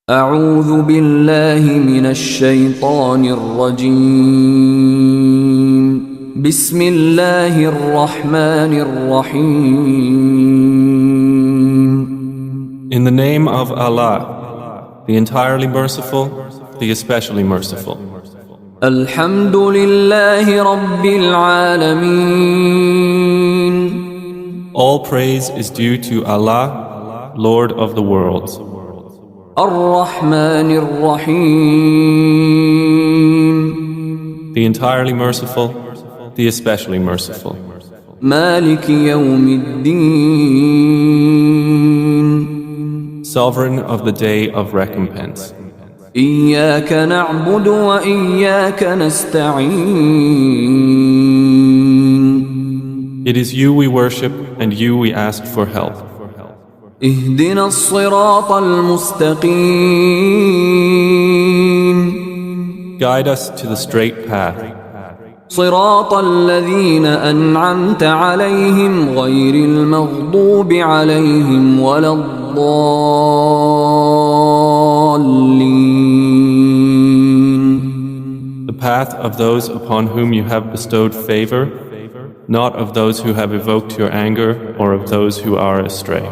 أعوذ بالله من الشيطان الرجيم بسم الله الرحمن الرحيم. In the name of Allah, the entirely merciful, the especially merciful. الحمد لله رب العالمين. All praise is due to Allah, Lord of the worlds. الرحمن الرحيم. The entirely merciful, the especially merciful. مالك يوم الدين. Sovereign of the day of recompense. إياك نعبد وإياك نستعين. It is you we worship and you we ask for help. اهدنا الصراط المستقيم. Guide us to the straight path. صراط الذين أنعمت عليهم غير المغضوب عليهم ولا الضالين. The path of those upon whom you have bestowed favor, not of those who have evoked your anger or of those who are astray.